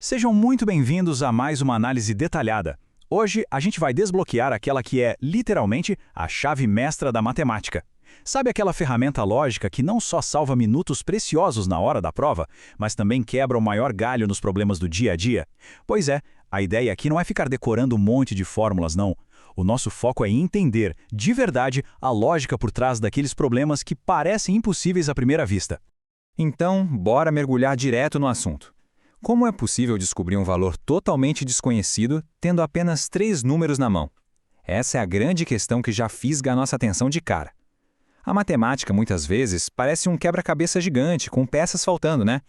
Sejam muito bem-vindos a mais uma análise detalhada. Hoje a gente vai desbloquear aquela que é, literalmente, a chave mestra da matemática. Sabe aquela ferramenta lógica que não só salva minutos preciosos na hora da prova, mas também quebra o maior galho nos problemas do dia a dia? Pois é, a ideia aqui não é ficar decorando um monte de fórmulas, não. O nosso foco é entender, de verdade, a lógica por trás daqueles problemas que parecem impossíveis à primeira vista. Então, bora mergulhar direto no assunto. Como é possível descobrir um valor totalmente desconhecido tendo apenas 3 números na mão? Essa é a grande questão que já fisga a nossa atenção de cara. A matemática, muitas vezes, parece um quebra-cabeça gigante, com peças faltando, né?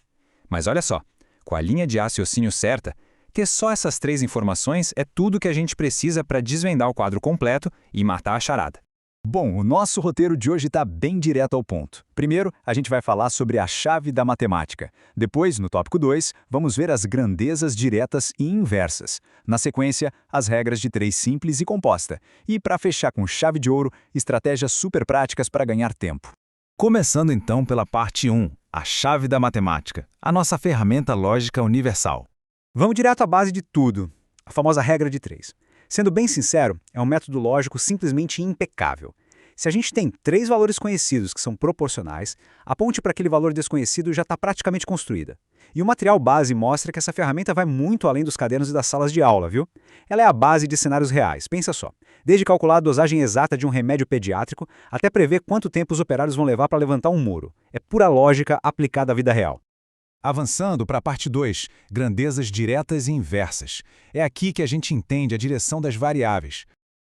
Mas olha só, com a linha de raciocínio certa, ter só essas 3 informações é tudo que a gente precisa para desvendar o quadro completo e matar a charada. Bom, o nosso roteiro de hoje está bem direto ao ponto. Primeiro, a gente vai falar sobre a chave da matemática. Depois, no tópico 2, vamos ver as grandezas diretas e inversas. Na sequência, as regras de 3 simples e composta. E, para fechar com chave de ouro, estratégias super práticas para ganhar tempo. Começando então pela parte 1, a chave da matemática, a nossa ferramenta lógica universal. Vamos direto à base de tudo, a famosa regra de 3. Sendo bem sincero, é um método lógico simplesmente impecável. Se a gente tem 3 valores conhecidos que são proporcionais, a ponte para aquele valor desconhecido já está praticamente construída. E o material base mostra que essa ferramenta vai muito além dos cadernos e das salas de aula, viu? Ela é a base de cenários reais, pensa só. Desde calcular a dosagem exata de um remédio pediátrico, até prever quanto tempo os operários vão levar para levantar um muro. É pura lógica aplicada à vida real. Avançando para a parte 2, grandezas diretas e inversas. É aqui que a gente entende a direção das variáveis.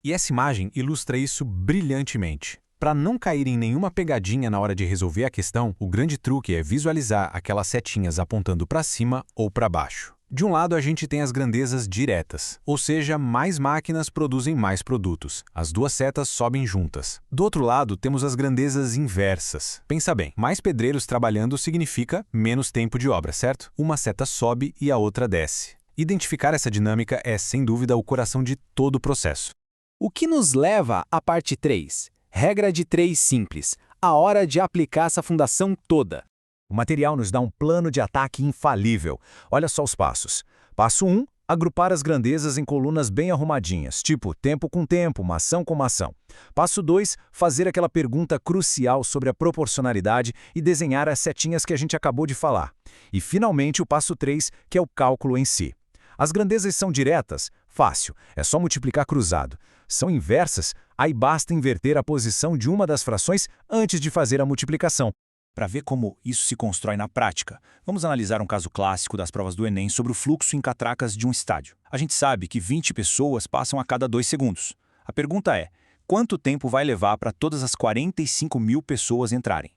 E essa imagem ilustra isso brilhantemente. Para não cair em nenhuma pegadinha na hora de resolver a questão, o grande truque é visualizar aquelas setinhas apontando para cima ou para baixo. De um lado, a gente tem as grandezas diretas, ou seja, mais máquinas produzem mais produtos. As duas setas sobem juntas. Do outro lado, temos as grandezas inversas. Pensa bem, mais pedreiros trabalhando significa menos tempo de obra, certo? Uma seta sobe e a outra desce. Identificar essa dinâmica é, sem dúvida, o coração de todo o processo. O que nos leva à parte 3, regra de 3 simples, a hora de aplicar essa fundação toda. O material nos dá um plano de ataque infalível. Olha só os passos. Passo 1, agrupar as grandezas em colunas bem arrumadinhas, tipo tempo com tempo, maçã com maçã. Passo 2, fazer aquela pergunta crucial sobre a proporcionalidade e desenhar as setinhas que a gente acabou de falar. E, finalmente, o passo 3, que é o cálculo em si. As grandezas são diretas? Fácil, é só multiplicar cruzado. São inversas? Aí basta inverter a posição de uma das frações antes de fazer a multiplicação. Para ver como isso se constrói na prática, vamos analisar um caso clássico das provas do Enem sobre o fluxo em catracas de um estádio. A gente sabe que 20 pessoas passam a cada 2 segundos. A pergunta é, quanto tempo vai levar para todas as 45 mil pessoas entrarem?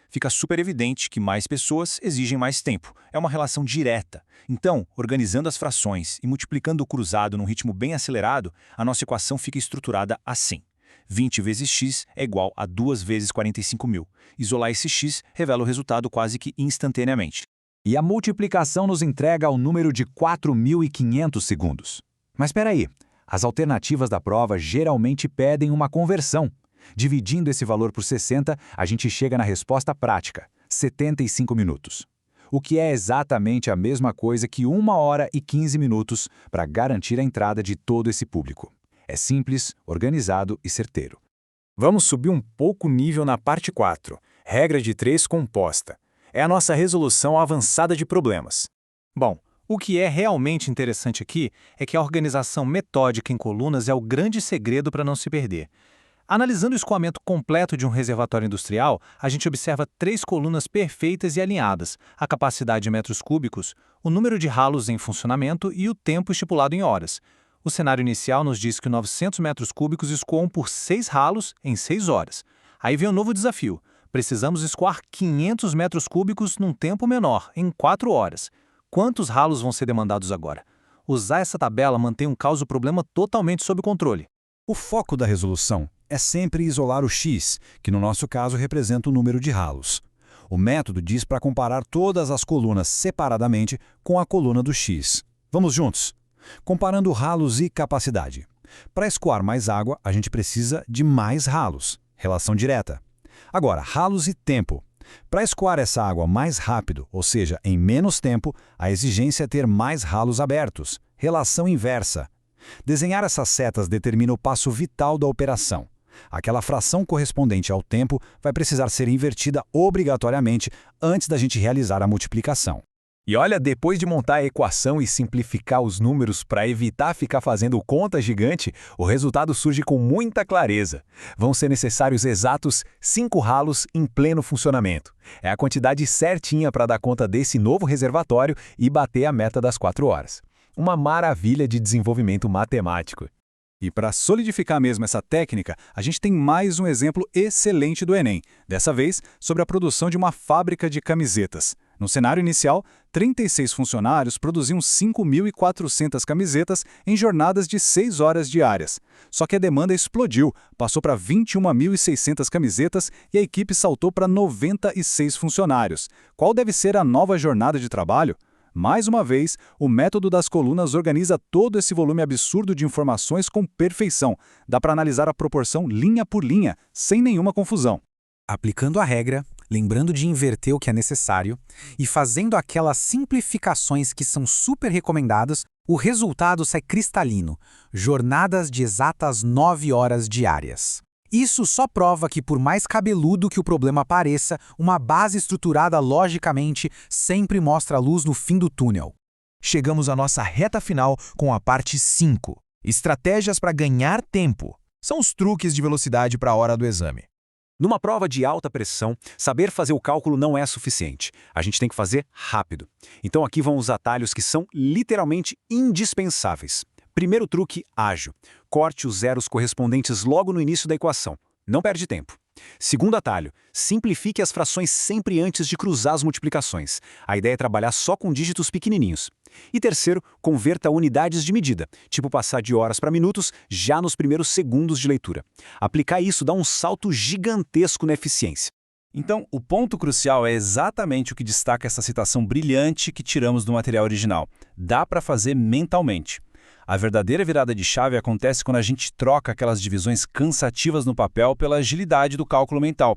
Fica super evidente que mais pessoas exigem mais tempo. É uma relação direta. Então, organizando as frações e multiplicando o cruzado num ritmo bem acelerado, a nossa equação fica estruturada assim. 20 vezes x é igual a 2 vezes 45 mil. Isolar esse x revela o resultado quase que instantaneamente. E a multiplicação nos entrega o número de 4.500 segundos. Mas espera aí, as alternativas da prova geralmente pedem uma conversão. Dividindo esse valor por 60, a gente chega na resposta prática, 75 minutos. O que é exatamente a mesma coisa que 1 hora e 15 minutos para garantir a entrada de todo esse público. É simples, organizado e certeiro. Vamos subir um pouco o nível na parte 4, regra de 3 composta. É a nossa resolução avançada de problemas. Bom, o que é realmente interessante aqui é que a organização metódica em colunas é o grande segredo para não se perder. Analisando o escoamento completo de um reservatório industrial, a gente observa 3 colunas perfeitas e alinhadas, a capacidade de metros cúbicos, o número de ralos em funcionamento e o tempo estipulado em horas. O cenário inicial nos diz que 900 metros cúbicos escoam por 6 ralos em 6 horas. Aí vem um novo desafio. Precisamos escoar 500 metros cúbicos num tempo menor, em 4 horas. Quantos ralos vão ser demandados agora? Usar essa tabela mantém um caso problema totalmente sob controle. O foco da resolução é sempre isolar o x, que no nosso caso representa o número de ralos. O método diz para comparar todas as colunas separadamente com a coluna do x. Vamos juntos? Comparando ralos e capacidade. Para escoar mais água, a gente precisa de mais ralos. Relação direta. Agora, ralos e tempo. Para escoar essa água mais rápido, ou seja, em menos tempo, a exigência é ter mais ralos abertos. Relação inversa. Desenhar essas setas determina o passo vital da operação. Aquela fração correspondente ao tempo vai precisar ser invertida obrigatoriamente antes da gente realizar a multiplicação. E olha, depois de montar a equação e simplificar os números para evitar ficar fazendo conta gigante, o resultado surge com muita clareza. Vão ser necessários exatos 5 ralos em pleno funcionamento. É a quantidade certinha para dar conta desse novo reservatório e bater a meta das 4 horas. Uma maravilha de desenvolvimento matemático. E para solidificar mesmo essa técnica, a gente tem mais um exemplo excelente do Enem, dessa vez sobre a produção de uma fábrica de camisetas. No cenário inicial, 36 funcionários produziam 5.400 camisetas em jornadas de 6 horas diárias. Só que a demanda explodiu, passou para 21.600 camisetas e a equipe saltou para 96 funcionários. Qual deve ser a nova jornada de trabalho? Mais uma vez, o método das colunas organiza todo esse volume absurdo de informações com perfeição. Dá para analisar a proporção linha por linha, sem nenhuma confusão. Aplicando a regra, lembrando de inverter o que é necessário e fazendo aquelas simplificações que são super recomendadas, o resultado sai cristalino: jornadas de exatas 9 horas diárias. Isso só prova que, por mais cabeludo que o problema pareça, uma base estruturada logicamente sempre mostra a luz no fim do túnel. Chegamos à nossa reta final com a parte 5. Estratégias para ganhar tempo. São os truques de velocidade para a hora do exame. Numa prova de alta pressão, saber fazer o cálculo não é suficiente. A gente tem que fazer rápido. Então aqui vão os atalhos que são literalmente indispensáveis. Primeiro truque, ágil. Corte os zeros correspondentes logo no início da equação. Não perde tempo. Segundo atalho, simplifique as frações sempre antes de cruzar as multiplicações. A ideia é trabalhar só com dígitos pequenininhos. E terceiro, converta unidades de medida, tipo passar de horas para minutos já nos primeiros segundos de leitura. Aplicar isso dá um salto gigantesco na eficiência. Então, o ponto crucial é exatamente o que destaca essa citação brilhante que tiramos do material original. Dá para fazer mentalmente. A verdadeira virada de chave acontece quando a gente troca aquelas divisões cansativas no papel pela agilidade do cálculo mental.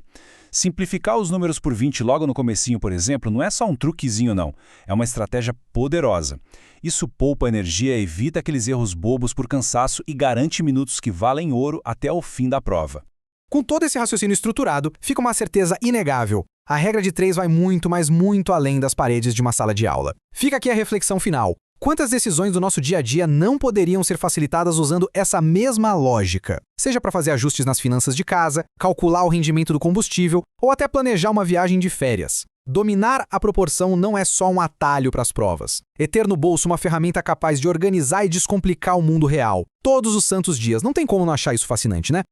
Simplificar os números por 20 logo no comecinho, por exemplo, não é só um truquezinho não, é uma estratégia poderosa. Isso poupa energia, evita aqueles erros bobos por cansaço e garante minutos que valem ouro até o fim da prova. Com todo esse raciocínio estruturado, fica uma certeza inegável. A regra de 3 vai muito, mas muito além das paredes de uma sala de aula. Fica aqui a reflexão final. Quantas decisões do nosso dia a dia não poderiam ser facilitadas usando essa mesma lógica? Seja para fazer ajustes nas finanças de casa, calcular o rendimento do combustível ou até planejar uma viagem de férias. Dominar a proporção não é só um atalho para as provas. É ter no bolso uma ferramenta capaz de organizar e descomplicar o mundo real. Todos os santos dias. Não tem como não achar isso fascinante, né?